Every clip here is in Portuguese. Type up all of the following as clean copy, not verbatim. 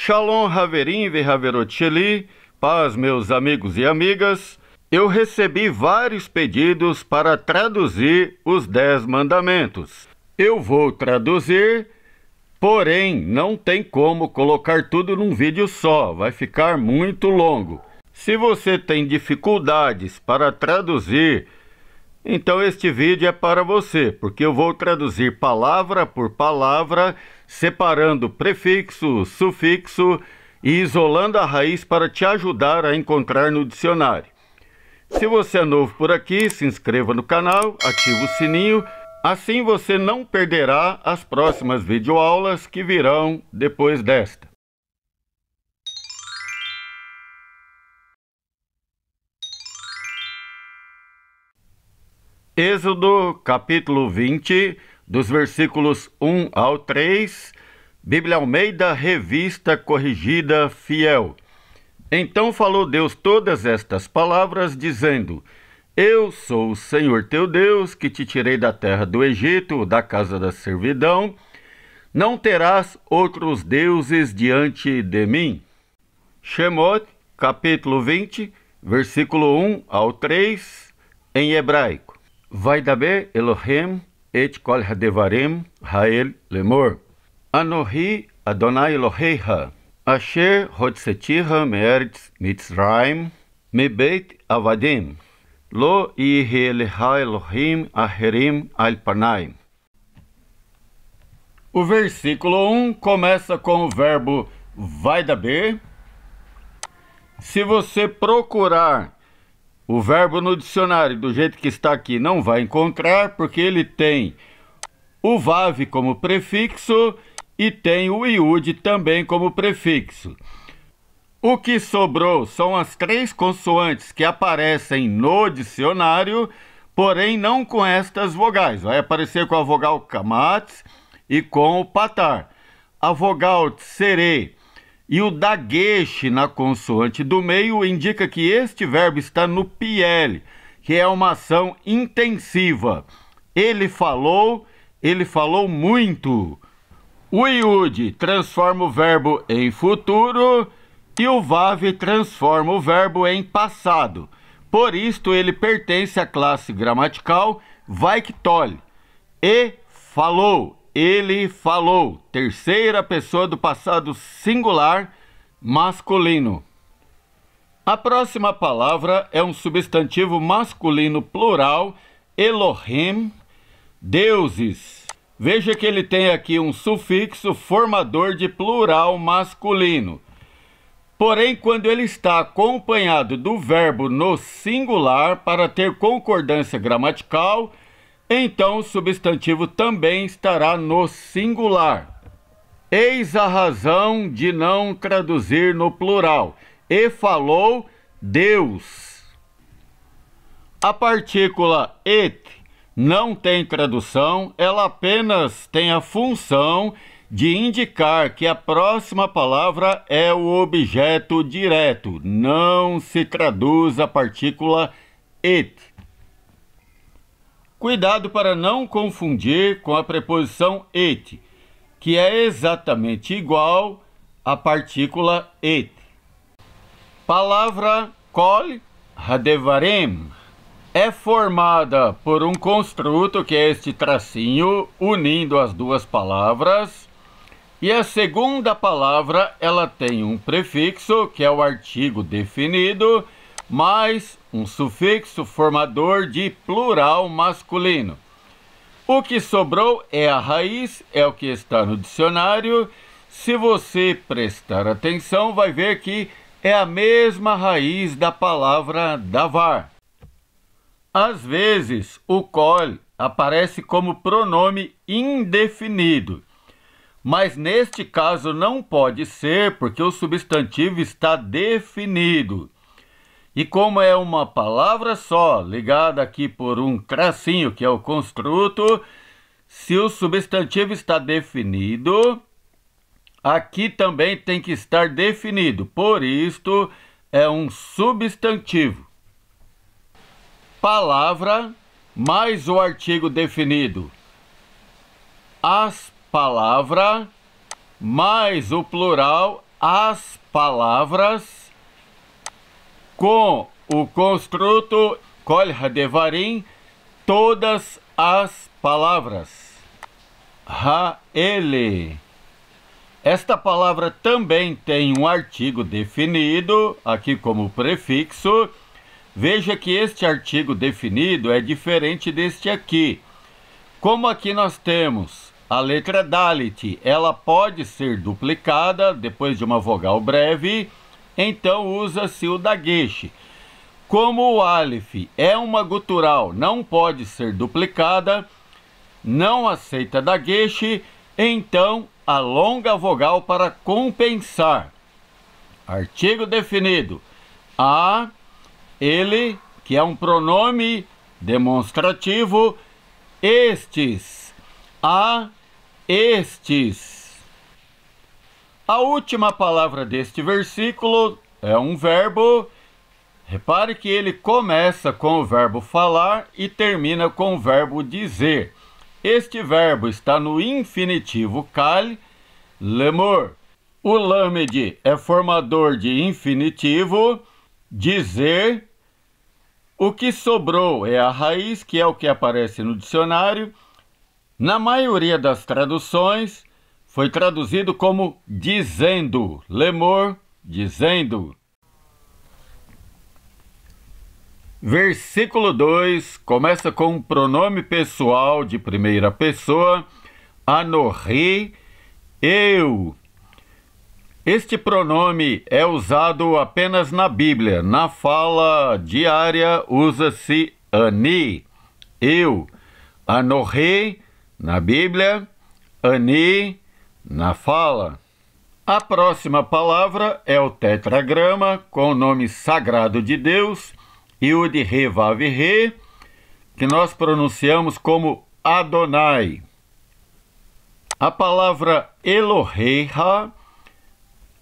Shalom Haverim Vehaverot Sheli, paz meus amigos e amigas. Eu recebi vários pedidos para traduzir os 10 mandamentos. Eu vou traduzir, porém não tem como colocar tudo num vídeo só, vai ficar muito longo. Se você tem dificuldades para traduzir, então este vídeo é para você, porque eu vou traduzir palavra por palavra, separando prefixo, sufixo e isolando a raiz para te ajudar a encontrar no dicionário. Se você é novo por aqui, se inscreva no canal, ative o sininho, assim você não perderá as próximas videoaulas que virão depois desta. Êxodo, capítulo 20, dos versículos 1 ao 3, Bíblia Almeida, Revista Corrigida Fiel. Então falou Deus todas estas palavras, dizendo: Eu sou o Senhor teu Deus, que te tirei da terra do Egito, da casa da servidão. Não terás outros deuses diante de mim. Shemot, capítulo 20, versículo 1 ao 3, em hebraico. Vaidaber Elohim et kol hadevarim hael lemor. Anohi Adonai Eloheiha, asher hodsetiha me'eretz Mitzrayim, mebeit avadim, lo yihi leha Elohim aherim al panaim. O versículo 1 começa com o verbo vaidaber. Se você procurar o verbo no dicionário do jeito que está aqui, não vai encontrar, porque ele tem o vav como prefixo e tem o iud também como prefixo. O que sobrou são as 3 consoantes que aparecem no dicionário, porém não com estas vogais. Vai aparecer com a vogal kamatz e com o patar. A vogal tsere e o dagesh na consoante do meio indica que este verbo está no piel, que é uma ação intensiva. Ele falou muito. O iud transforma o verbo em futuro e o vav transforma o verbo em passado. Por isto ele pertence à classe gramatical vaiktol. E falou. Ele falou, terceira pessoa do passado singular masculino. A próxima palavra é um substantivo masculino plural, Elohim, deuses. Veja que ele tem aqui um sufixo formador de plural masculino. Porém, quando ele está acompanhado do verbo no singular para ter concordância gramatical, então o substantivo também estará no singular. Eis a razão de não traduzir no plural. E falou Deus. A partícula et não tem tradução, ela apenas tem a função de indicar que a próxima palavra é o objeto direto. Não se traduz a partícula et. Cuidado para não confundir com a preposição et, que é exatamente igual à partícula et. Palavra kol hadevarim é formada por um construto, que é este tracinho, unindo as duas palavras. E a segunda palavra, ela tem um prefixo, que é o artigo definido, mais um sufixo formador de plural masculino. O que sobrou é a raiz, é o que está no dicionário. Se você prestar atenção, vai ver que é a mesma raiz da palavra davar. Às vezes, o kol aparece como pronome indefinido, mas neste caso não pode ser, porque o substantivo está definido. E como é uma palavra só, ligada aqui por um tracinho, que é o construto, se o substantivo está definido, aqui também tem que estar definido. Por isto, é um substantivo. Palavra mais o artigo definido. As palavra mais o plural as palavras com o construto kol hadevarim, todas as palavras. Ele. Esta palavra também tem um artigo definido, aqui como prefixo. Veja que este artigo definido é diferente deste aqui. Como aqui nós temos a letra Dalit, ela pode ser duplicada depois de uma vogal breve, então usa-se o dagesh. Como o Aleph é uma gutural, não pode ser duplicada, não aceita dagesh, então alonga a vogal para compensar. Artigo definido. Ele, que é um pronome demonstrativo, estes, estes. A última palavra deste versículo é um verbo. Repare que ele começa com o verbo falar e termina com o verbo dizer. Este verbo está no infinitivo kal, lemor. O lamed é formador de infinitivo, dizer. O que sobrou é a raiz, que é o que aparece no dicionário. Na maioria das traduções, foi traduzido como dizendo, lemor, dizendo. Versículo 2 começa com um pronome pessoal de primeira pessoa, Anohi, eu. Este pronome é usado apenas na Bíblia. Na fala diária usa-se ani, eu. Anohi, na Bíblia, ani, na fala. A próxima palavra é o tetragrama com o nome sagrado de Deus, Yud He Vav He, que nós pronunciamos como Adonai. A palavra Eloheha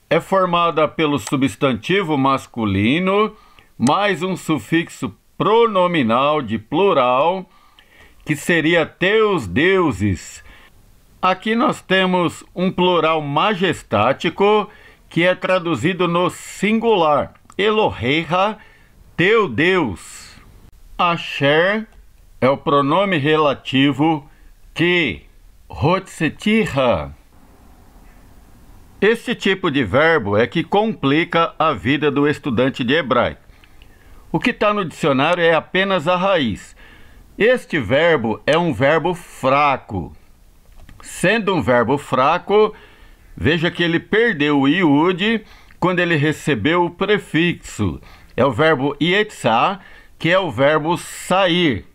é formada pelo substantivo masculino, mais um sufixo pronominal de plural, que seria teus deuses. Aqui nós temos um plural majestático, que é traduzido no singular. Eloheha, teu Deus. Asher é o pronome relativo que. Hotzetiha. Este tipo de verbo é que complica a vida do estudante de hebraico. O que está no dicionário é apenas a raiz. Este verbo é um verbo fraco. Sendo um verbo fraco, veja que ele perdeu o iud quando ele recebeu o prefixo. É o verbo yetzah, que é o verbo sair.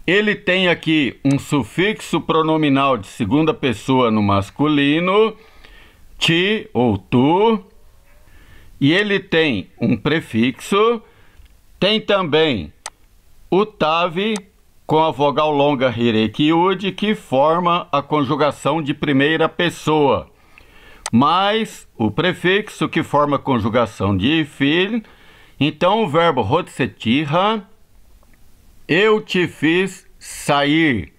Ele tem aqui um sufixo pronominal de segunda pessoa no masculino, ti ou tu, e ele tem um prefixo, tem também o tav com a vogal longa hirek yud, que forma a conjugação de primeira pessoa, mais o prefixo que forma a conjugação de ifil. Então o verbo hotzetiha, eu te fiz sair.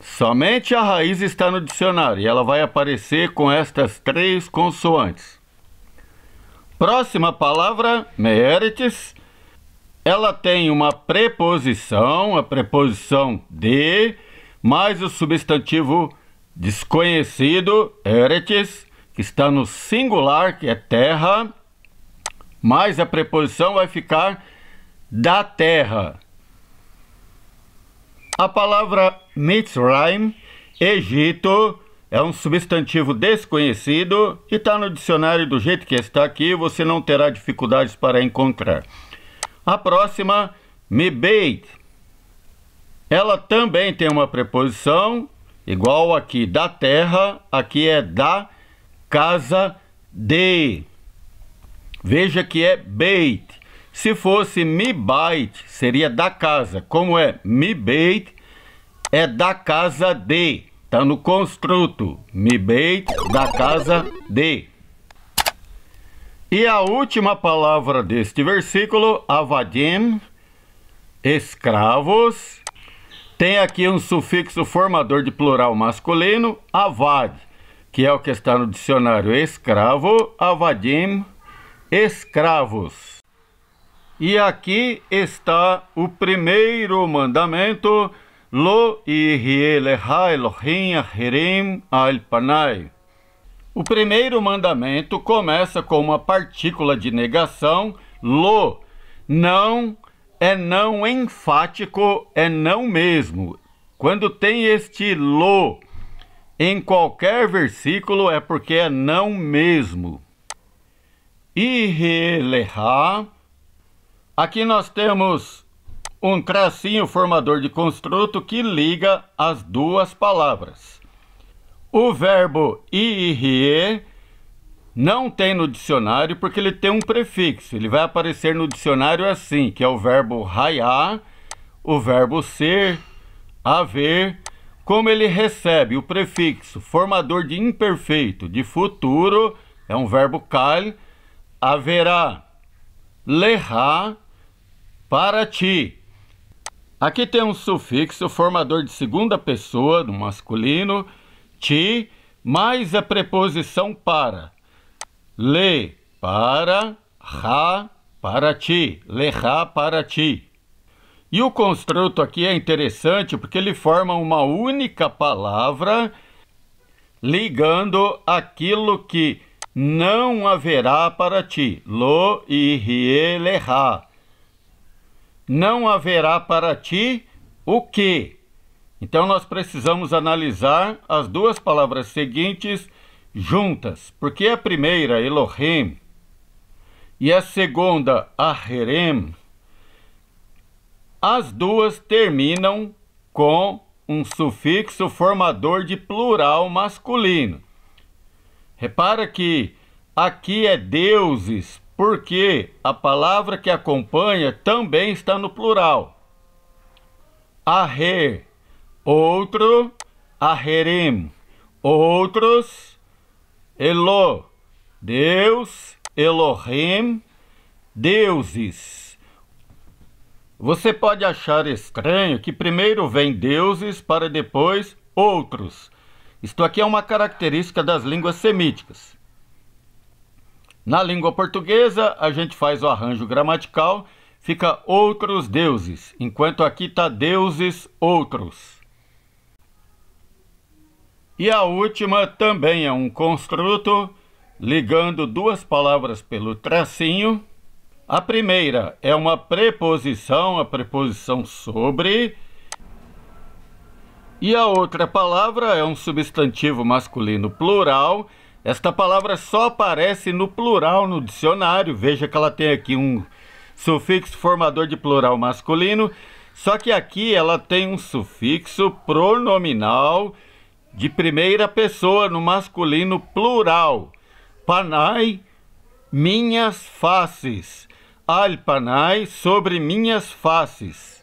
Somente a raiz está no dicionário e ela vai aparecer com estas 3 consoantes. Próxima palavra, meeretes. Ela tem uma preposição, a preposição de, mais o substantivo desconhecido, eretes, que está no singular, que é terra, mais a preposição vai ficar da terra. A palavra Mitzrayim, Egito, é um substantivo desconhecido e está no dicionário do jeito que está aqui, você não terá dificuldades para encontrar. A próxima, Mibeit. Ela também tem uma preposição, igual aqui da terra, aqui é da casa de. Veja que é Beit. Se fosse Mibait, seria da casa. Como é Mibeit, é da casa de. Está no construto. Mibeit, da casa de. E a última palavra deste versículo, avadim, escravos. Tem aqui um sufixo formador de plural masculino, avad, que é o que está no dicionário escravo, avadim, escravos. E aqui está o primeiro mandamento, Lo yihye lecha Elohim acherim al panai. O primeiro mandamento começa com uma partícula de negação, lo. Não é não enfático, é não mesmo. Quando tem este lo em qualquer versículo é porque é não mesmo. Yihye lecha. Aqui nós temos um tracinho formador de construto que liga as duas palavras. O verbo yihye não tem no dicionário porque ele tem um prefixo. Ele vai aparecer no dicionário assim, que é o verbo hayá, o verbo ser, haver. Como ele recebe o prefixo formador de imperfeito, de futuro, é um verbo kal, haverá, lecha, para ti. Aqui tem um sufixo formador de segunda pessoa, no masculino, ti, mais a preposição para. Le, para, ra, para ti. Lecha, para ti. E o construto aqui é interessante porque ele forma uma única palavra ligando aquilo que não haverá para ti. Lo, yihye lecha. Não haverá para ti o quê? Então nós precisamos analisar as duas palavras seguintes juntas, porque a primeira, Elohim, e a segunda, Acherem, as duas terminam com um sufixo formador de plural masculino. Repara que aqui é deuses, porque a palavra que acompanha também está no plural. Aher, outro, aherim, outros, Elo, Deus, Elohim, deuses. Você pode achar estranho que primeiro vem deuses para depois outros. Isto aqui é uma característica das línguas semíticas. Na língua portuguesa, a gente faz o arranjo gramatical, fica outros deuses, enquanto aqui está deuses outros. E a última também é um construto, ligando duas palavras pelo tracinho. A primeira é uma preposição, a preposição sobre. E a outra palavra é um substantivo masculino plural. Esta palavra só aparece no plural no dicionário. Veja que ela tem aqui um sufixo formador de plural masculino. Só que aqui ela tem um sufixo pronominal de primeira pessoa no masculino plural. Panai, minhas faces. Al panai, sobre minhas faces.